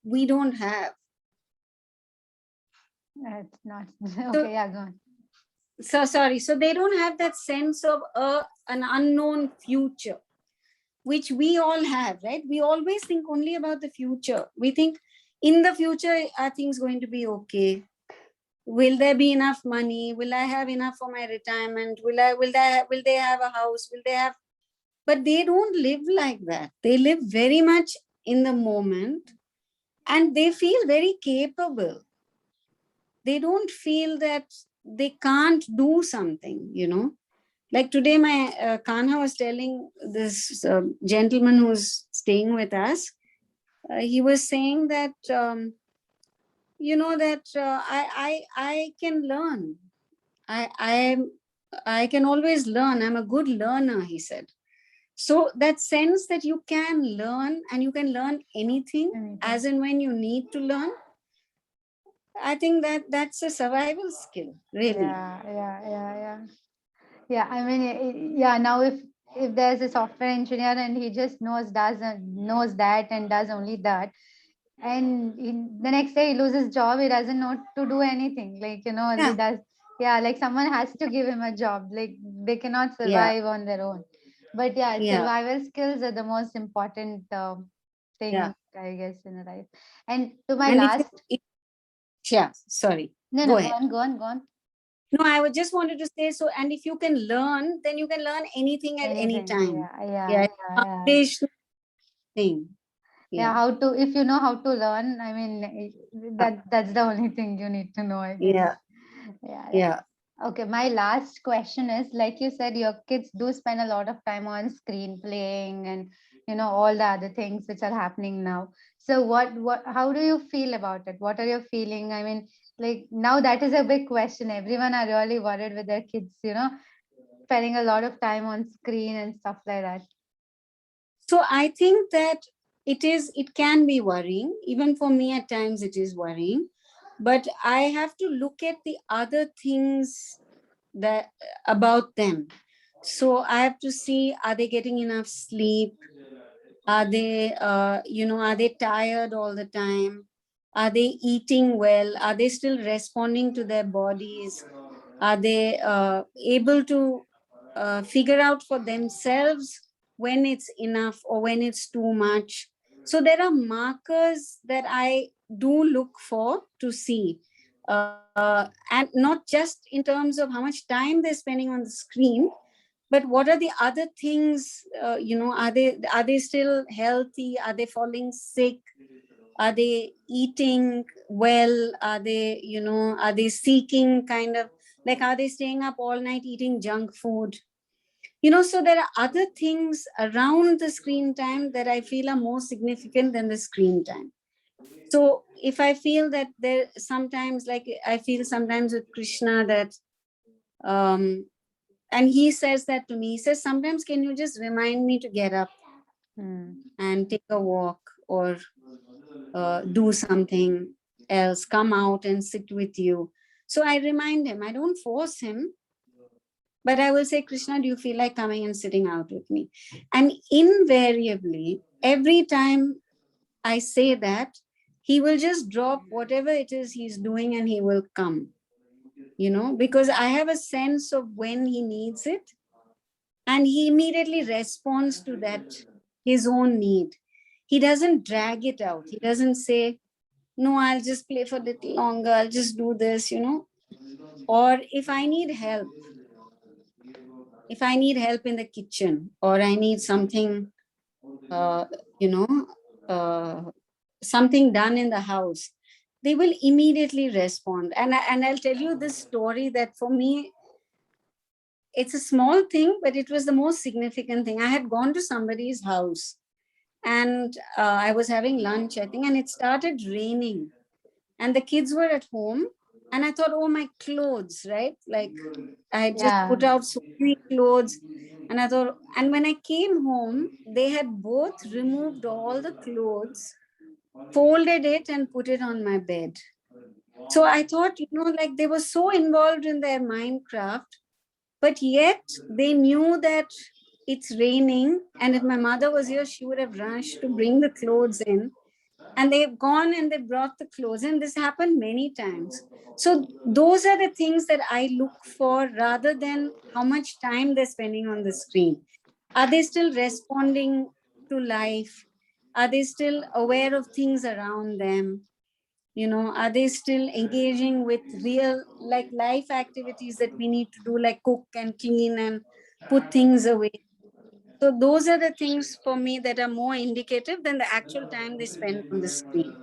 we don't have. That's not okay. Yeah, go on. So sorry. So they don't have that sense of an unknown future, which we all have, right? We always think only about the future. We think in the future, are things going to be okay? Will there be enough money? Will I have enough for my retirement? Will they have a house? Will they have? But they don't live like that. They live very much in the moment, and they feel very capable. They don't feel that they can't do something, Like today, my Kanha was telling this gentleman who's staying with us, he was saying that, I can learn. I can always learn. I'm a good learner, he said. So that sense that you can learn and you can learn anything as and when you need to learn, I think that's a survival skill, really. Yeah. I mean, yeah. Now, if there's a software engineer and he just knows that and does only that, and the next day he loses job, he doesn't know to do anything. Like he does. Yeah, like someone has to give him a job. Like they cannot survive on their own. But survival skills are the most important thing, I guess, in life. And to my last. Sorry. No, go ahead. Go on. No, I would just wanted to say so. And if you can learn, then you can learn anything at any time. Foundational thing. If you know how to learn, I mean, that's the only thing you need to know, I guess. Yeah. Okay, my last question is, like you said, your kids do spend a lot of time on screen playing and all the other things which are happening now. So how do you feel about it? What are your feeling? I mean, like now that is a big question. Everyone are really worried with their kids, spending a lot of time on screen and stuff like that. So I think that it can be worrying. Even for me at times it is worrying. But I have to look at the other things that about them. So I have to see, are they getting enough sleep? Are they, are they tired all the time? Are they eating well? Are they still responding to their bodies? Are they able to figure out for themselves when it's enough or when it's too much? So there are markers that I do look for to see. And not just in terms of how much time they're spending on the screen, but what are the other things? Are they still healthy? Are they falling sick? Are they eating well? Are they seeking kind of like, are they staying up all night eating junk food? So there are other things around the screen time that I feel are more significant than the screen time. So if I feel that there sometimes, like I feel sometimes with Krishna that, and he says that to me, he says, sometimes can you just remind me to get up and take a walk or do something else, come out and sit with you. So I remind him, I don't force him, but I will say, Krishna, do you feel like coming and sitting out with me? And invariably, every time I say that, he will just drop whatever it is he's doing and he will come, because I have a sense of when he needs it. And he immediately responds to that, his own need. He doesn't drag it out. He doesn't say, no, I'll just play for a little longer. I'll just do this, Or if I need help in the kitchen, or I need something, uh, something done in the house, they will immediately respond. And I'll tell you this story that for me, it's a small thing, but it was the most significant thing. I had gone to somebody's house and I was having lunch, I think, and it started raining. And the kids were at home. And I thought, oh, my clothes, right? Like I had just put out so many clothes. And I thought, and when I came home, they had both removed all the clothes, folded it and put it on my bed. So I thought, like they were so involved in their Minecraft, but yet they knew that it's raining. And if my mother was here, she would have rushed to bring the clothes in. and they've gone and they brought the clothes, and this happened many times. So those are the things that I look for, rather than how much time they're spending on the screen. Are they still responding to life? Are they still aware of things around them? Are they still engaging with real, like, life activities that we need to do, like cook and clean and put things away? So those are the things for me that are more indicative than the actual time they spend on the screen.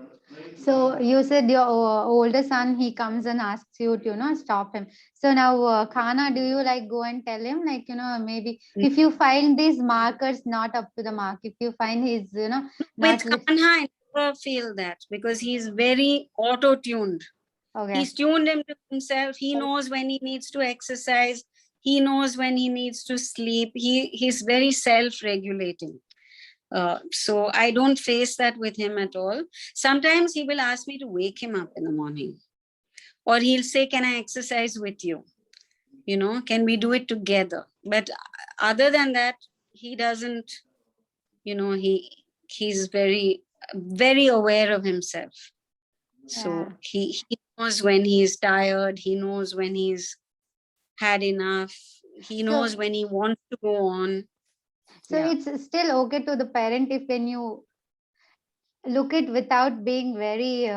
So you said your older son, he comes and asks you to, stop him. So now, Khana, do you like go and tell him, like, maybe if you find these markers not up to the mark, if you find he's, With not Kanha, I never feel that, because he's very auto-tuned. okay. He's tuned into himself. He knows when he needs to exercise. He knows when he needs to sleep. He's very self-regulating. So I don't face that with him at all. Sometimes he will ask me to wake him up in the morning, or he'll say, can I exercise with you? Can we do it together? But other than that, he doesn't, he's very, very aware of himself. So he knows when he's tired. He knows when he's had enough. He knows when he wants to go on. So it's still okay to the parent if when you look it without being very,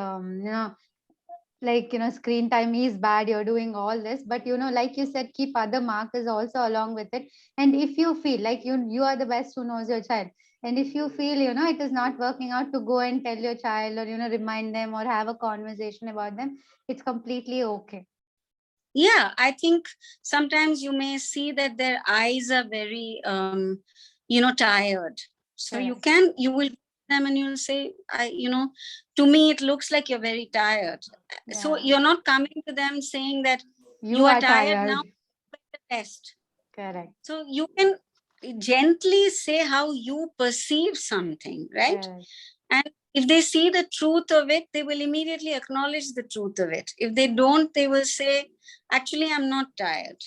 like, screen time is bad, you're doing all this, but, like you said, keep other markers also along with it. And if you feel like you are the best who knows your child, and if you feel, it is not working out, to go and tell your child, or, remind them, or have a conversation about them, it's completely okay. Yeah, I think sometimes you may see that their eyes are very, tired. So you will them and you'll say, to me, it looks like you're very tired. So you're not coming to them saying that you are tired now, rest. Correct. So you can gently say how you perceive something, right? And if they see the truth of it, they will immediately acknowledge the truth of it. If they don't, they will say, actually, I'm not tired.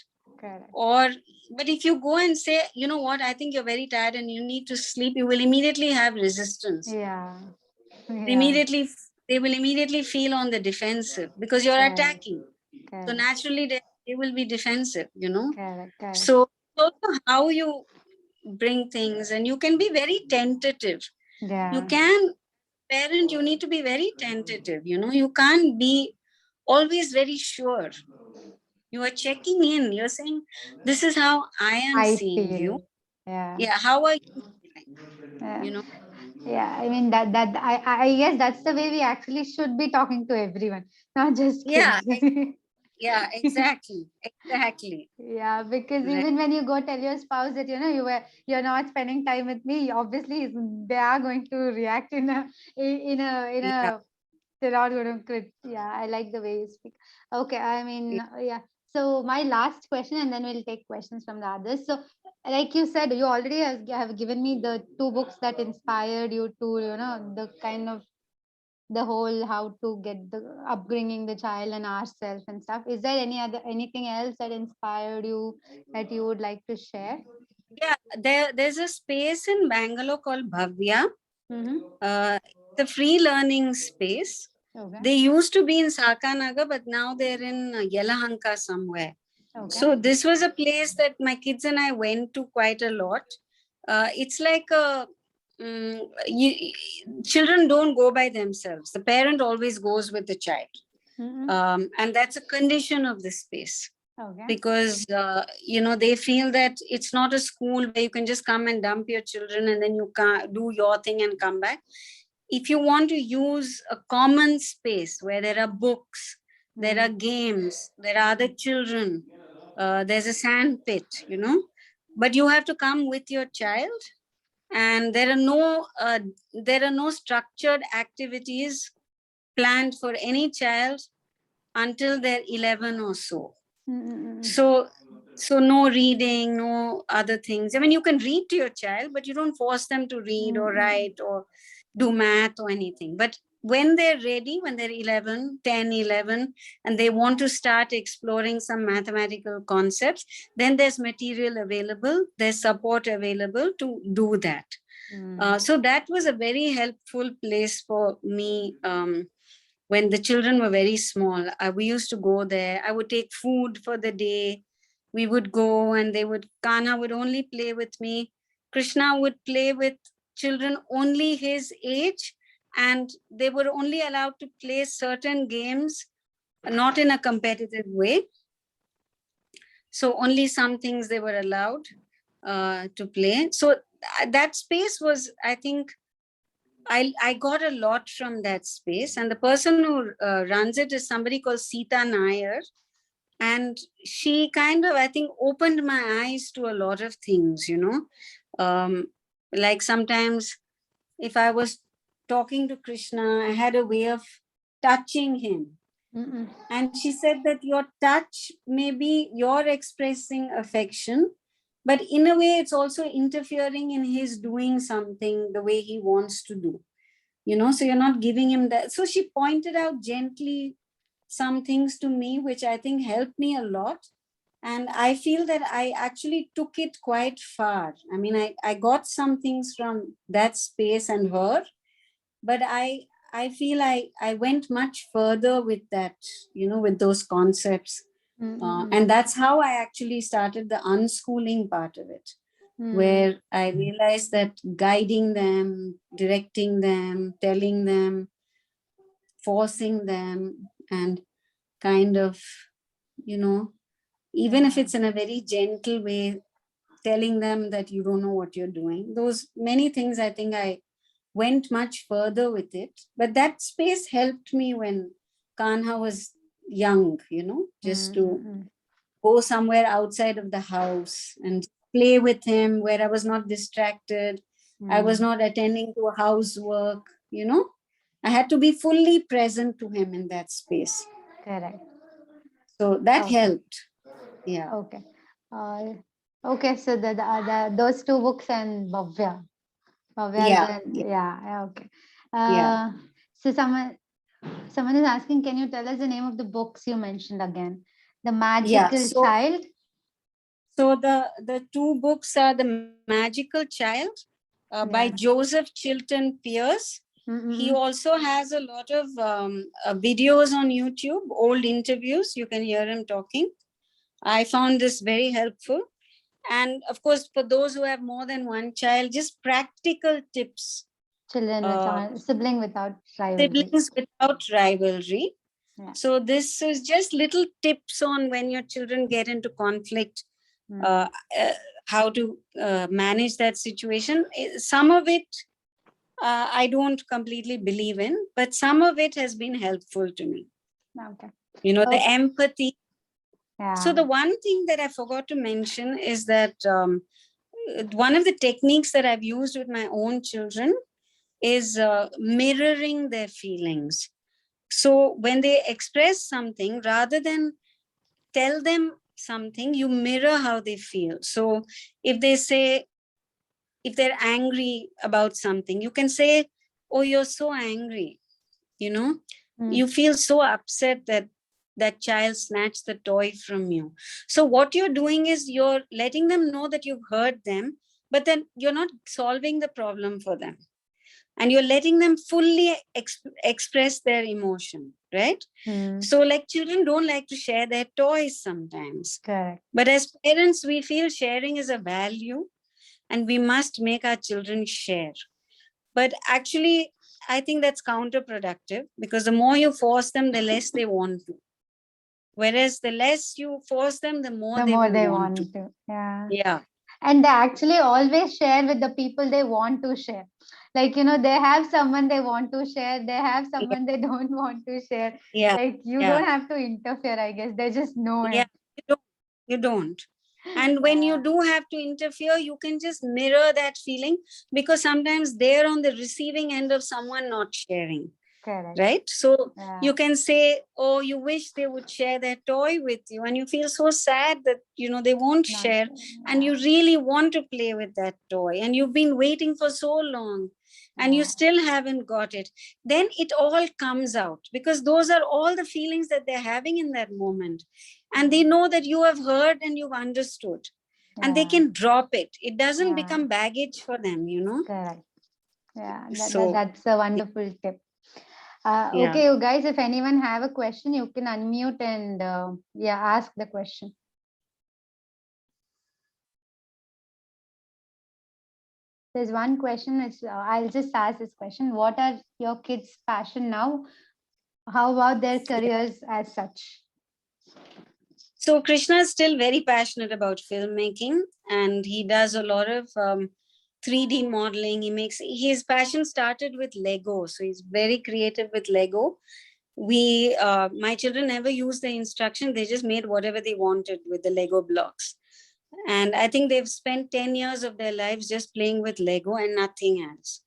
But if you go and say, you know what, I think you're very tired and you need to sleep, you will immediately have resistance. They will immediately feel on the defensive, because you're attacking. So naturally they will be defensive, So also how you bring things, and you can be very tentative. You can, parent, you need to be very tentative, you can't be always very sure. You are checking in, you're saying, this is how I am seeing you. How are you feeling? I mean, I guess that's the way we actually should be talking to everyone, not just kids. Yeah, exactly. Yeah, because even when you go tell your spouse that you're not spending time with me, obviously they are going to react in a they're not going to crit. Yeah, I like the way you speak. Okay, I mean, yeah. So my last question, and then we'll take questions from the others. So, like you said, you already have given me the two books that inspired you to, the kind of the whole how to get the upbringing the child and ourselves and stuff. Is there anything else that inspired you that you would like to share? Yeah, there's a space in Bangalore called Bhavya. The free learning space. They used to be in Sakanagar, but now they're in Yelahanka somewhere. So this was a place that my kids and I went to quite a lot. It's like children don't go by themselves. The parent always goes with the child. And that's a condition of the space. Because, they feel that it's not a school where you can just come and dump your children and then you can't do your thing and come back. If you want to use a common space where there are books, there are games, there are other children, there's a sand pit, but you have to come with your child, and there are no structured activities planned for any child until they're 11 or so. So no reading, no other things. I mean, you can read to your child, but you don't force them to read or write or do math or anything. But when they're ready, when they're 11, 10, 11, and they want to start exploring some mathematical concepts, then there's material available, there's support available to do that. So that was a very helpful place for me when the children were very small. We used to go there. I would take food for the day. We would go and Kanha would only play with me. Krishna would play with children only his age, and they were only allowed to play certain games, not in a competitive way. So only some things they were allowed to play. So that space was, I think, I got a lot from that space. And the person who runs it is somebody called Sita Nair. And she kind of, I think, opened my eyes to a lot of things, like sometimes if I was talking to Krishna, I had a way of touching him. And she said that your touch, maybe you're expressing affection, but in a way it's also interfering in his doing something the way he wants to do, so you're not giving him that. So she pointed out gently some things to me, which I think helped me a lot. And I feel that I actually took it quite far. I mean, I got some things from that space and her, but I feel I went much further with that, with those concepts. And that's how I actually started the unschooling part of it, where I realized that guiding them, directing them, telling them, forcing them, and kind of, even if it's in a very gentle way, telling them that you don't know what you're doing. Those many things, I think I went much further with it. But that space helped me when Kanha was young, just to go somewhere outside of the house and play with him where I was not distracted. I was not attending to housework, I had to be fully present to him in that space. Correct. So that helped. Yeah. Okay. Okay. So those two books and Bhavya. Yeah. Okay. So someone is asking, can you tell us the name of the books you mentioned again? The Magical Child. So the two books are The Magical Child by Joseph Chilton Pearce. He also has a lot of videos on YouTube, old interviews. You can hear him talking. I found this very helpful. And of course, for those who have more than one child, just practical tips. Sibling without rivalry. Siblings without rivalry. Yeah. So this is just little tips on when your children get into conflict, how to manage that situation. Some of it I don't completely believe in, but some of it has been helpful to me. Okay. The empathy. Yeah. So the one thing that I forgot to mention is that one of the techniques that I've used with my own children is mirroring their feelings. So when they express something, rather than tell them something, you mirror how they feel. So if they say, if they're angry about something, you can say, oh, you're so angry. You feel so upset that that child snatched the toy from you. So what you're doing is you're letting them know that you've heard them, but then you're not solving the problem for them. And you're letting them fully express their emotion, right? So like children don't like to share their toys sometimes. Correct. But as parents, we feel sharing is a value and we must make our children share. But actually, I think that's counterproductive because the more you force them, the less they want to. Whereas the less you force them, the more they want to. Yeah. Yeah. And they actually always share with the people they want to share. Like, they have someone they want to share. They have someone they don't want to share. Yeah. Like, you don't have to interfere, I guess. They just know it. Yeah, you don't. And when you do have to interfere, you can just mirror that feeling because sometimes they're on the receiving end of someone not sharing. Correct. right? So Yeah. you can say, oh, you wish they would share their toy with you, and you feel so sad that they won't Not share, sure. and you Yeah. really want to play with that toy, and you've been waiting for so long, and you Yeah. still haven't got it. Then it all comes out, because those are all the feelings that they're having in that moment, and they know that you have heard and you've understood, and they Yeah. can drop it. It doesn't Yeah. become baggage for them. Correct. Yeah, So that's a wonderful tip. yeah. Okay, you guys, if anyone have a question, you can unmute and ask the question. There's one question which I'll just ask this question. What are your kids' passion now? How about their careers as such? So Krishna is still very passionate about filmmaking, and he does a lot of 3D modeling. His passion started with Lego, so he's very creative with Lego. My children never used the instruction; they just made whatever they wanted with the Lego blocks. And I think they've spent 10 years of their lives just playing with Lego and nothing else.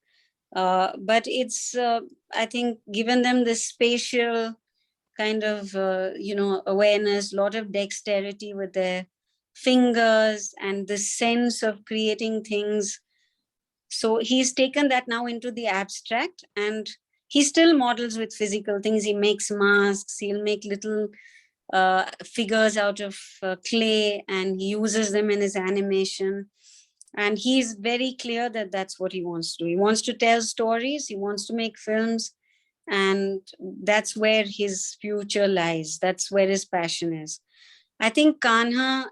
But it's, I think, given them this spatial kind of awareness, lot of dexterity with their fingers, and the sense of creating things. So he's taken that now into the abstract, and he still models with physical things. He makes masks, he'll make little figures out of clay, and he uses them in his animation. And he's very clear that that's what he wants to do. He wants to tell stories, he wants to make films, and that's where his future lies. That's where his passion is. I think Kanha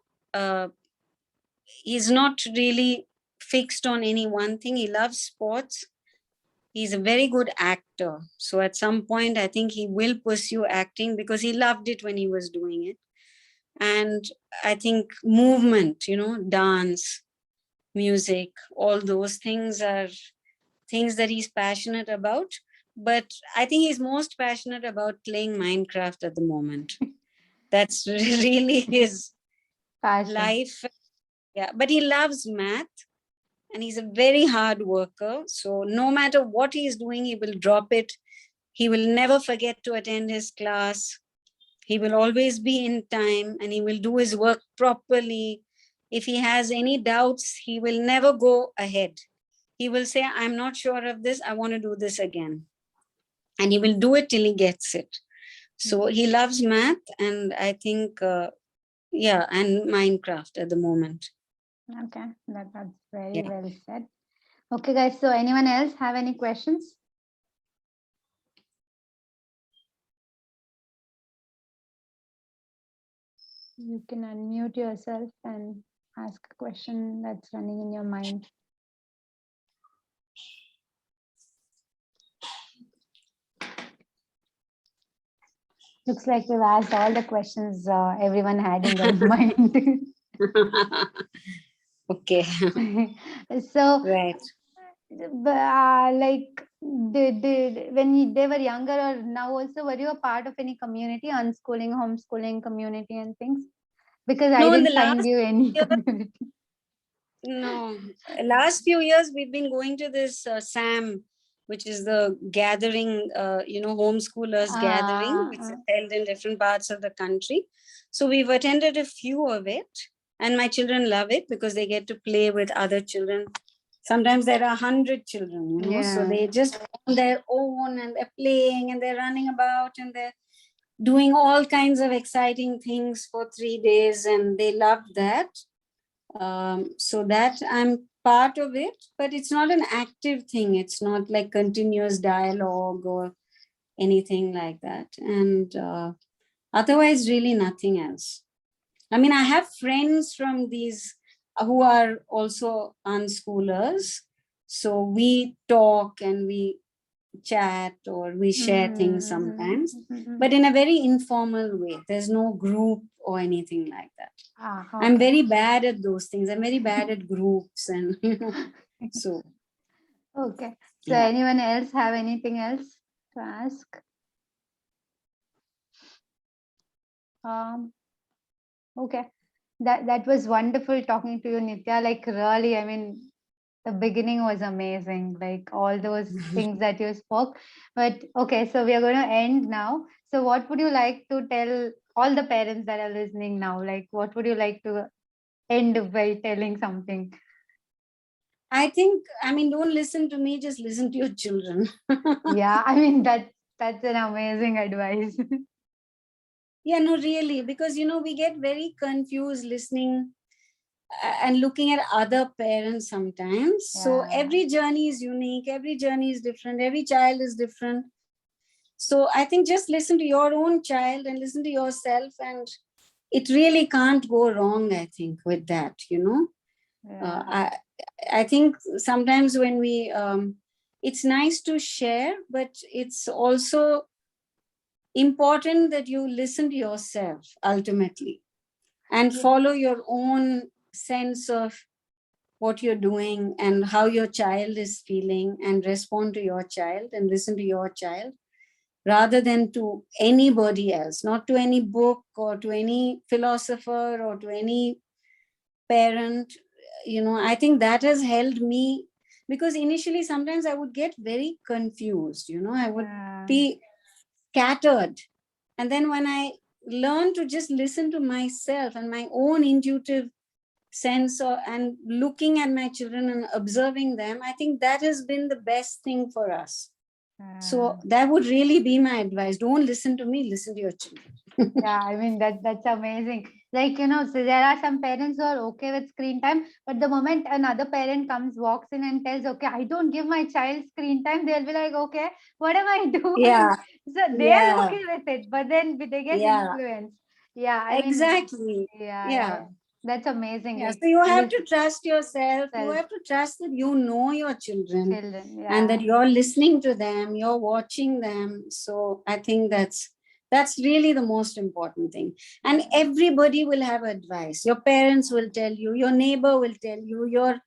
is not really fixed on any one thing. He loves sports. He's a very good actor. So at some point, I think he will pursue acting, because he loved it when he was doing it. And I think movement, dance, music, all those things are things that he's passionate about. But I think he's most passionate about playing Minecraft at the moment. That's really his Passion. life. Yeah, but he loves math, and he's a very hard worker. So no matter what he's doing, he will drop it. He will never forget to attend his class. He will always be in time, and he will do his work properly. If he has any doubts, he will never go ahead. He will say, I'm not sure of this, I want to do this again. And he will do it till he gets it. So he loves math, and I think, and Minecraft at the moment. Okay, that's very well said. Okay, guys, so anyone else have any questions? You can unmute yourself and ask a question that's running in your mind. Looks like we've asked all the questions everyone had in their mind. Okay. So, Right. like, when they were younger or now also, were you a part of any community, unschooling, homeschooling community and things? Because I No, in the didn't find last you any year, community. no, last few years we've been going to this SAM, which is the gathering, homeschoolers gathering, which is held in different parts of the country. So we've attended a few of it, and my children love it because they get to play with other children. Sometimes there are 100 children, so they just on their own, and they're playing, and they're running about, and they're doing all kinds of exciting things for 3 days, and they love that. So that I'm part of it, but it's not an active thing. It's not like continuous dialogue or anything like that. And otherwise, really nothing else. I mean, I have friends from these who are also unschoolers. So we talk and we chat, or we share things sometimes, but in a very informal way. There's no group or anything like that. Okay. I'm very bad at those things. I'm very bad at groups, and so. Okay. So anyone else have anything else to ask? Okay. That was wonderful talking to you, Nitya. Like, really, I mean, the beginning was amazing, like all those things that you spoke. But okay, so we are going to end now. So, what would you like to tell all the parents that are listening now? Like, what would you like to end by telling something? I think, I mean, don't listen to me, just listen to your children. Yeah, I mean that's an amazing advice. Yeah, no, really, because we get very confused listening and looking at other parents sometimes. So Yeah, every journey is unique, every journey is different, every child is different. So I think just listen to your own child and listen to yourself, and it really can't go wrong, I think, with that. yeah, I think sometimes when it's nice to share, but it's also important that you listen to yourself ultimately and yeah, follow your own sense of what you're doing and how your child is feeling, and respond to your child and listen to your child rather than to anybody else, not to any book or to any philosopher or to any parent. I think that has helped me, because initially sometimes I would get very confused, I would yeah, be scattered. And then when I learned to just listen to myself and my own intuitive sense and looking at my children and observing them, I think that has been the best thing for us. yeah. So that would really be my advice. Don't listen to me, listen to your children. Yeah, I mean that's amazing. Like, so there are some parents who are okay with screen time, but the moment another parent comes, walks in and tells, okay, I don't give my child screen time, they'll be like, okay, what am I doing? Yeah, So they are yeah, okay with it, but then they get yeah, influenced. Yeah, I mean, exactly. yeah, yeah, Yeah. yeah. That's amazing. Yeah, so Like, you have to listen, trust yourself. You self, have to trust that you know your children children. and that Yeah, you're listening to them, you're watching them. So I think that's really the most important thing. And yeah, everybody will have advice. Your parents will tell you, your neighbor will tell you, your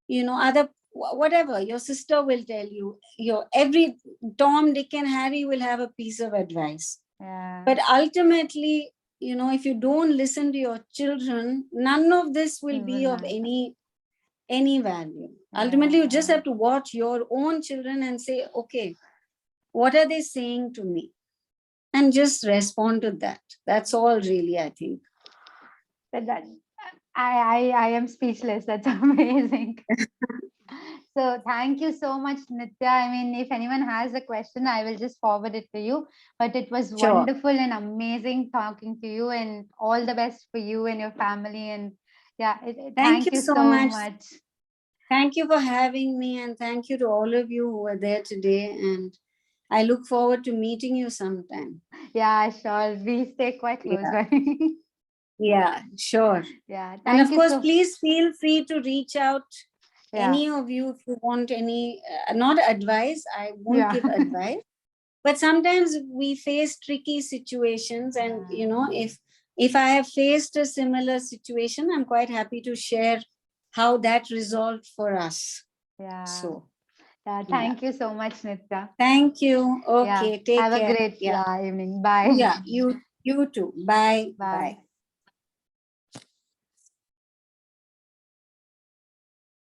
other whatever, your sister will tell you, your every Tom, Dick, and Harry will have a piece of advice. yeah. But ultimately, if you don't listen to your children, none of this It will will be of matter. any value. Ultimately, you just Yeah. have to watch your own children and say, okay, what are they saying to me? And just respond to that. That's all really, I think. That I am speechless. That's amazing. So thank you so much, Nitya. I mean, if anyone has a question, I will just forward it to you. But it was Sure. wonderful and amazing talking to you, and all the best for you and your family. And yeah, Thank thank you you so so much. much. Thank you for having me, and thank you to all of you who were there today. And I look forward to meeting you sometime. Yeah, sure. We stay quite close Yeah. by. Yeah, sure. Yeah, And thank of you course, so. please feel free to reach out, Yeah, any of you, if you want any, not advice, I won't yeah, give advice, but sometimes we face tricky situations. And, yeah, if I have faced a similar situation, I'm quite happy to share how that resolved for us. yeah. So, Yeah. yeah. Thank you so much, Nitya. Thank you. Yeah. Okay. Take Have a care. great Yeah. evening. Bye. Yeah. You too. Bye. Bye. Bye.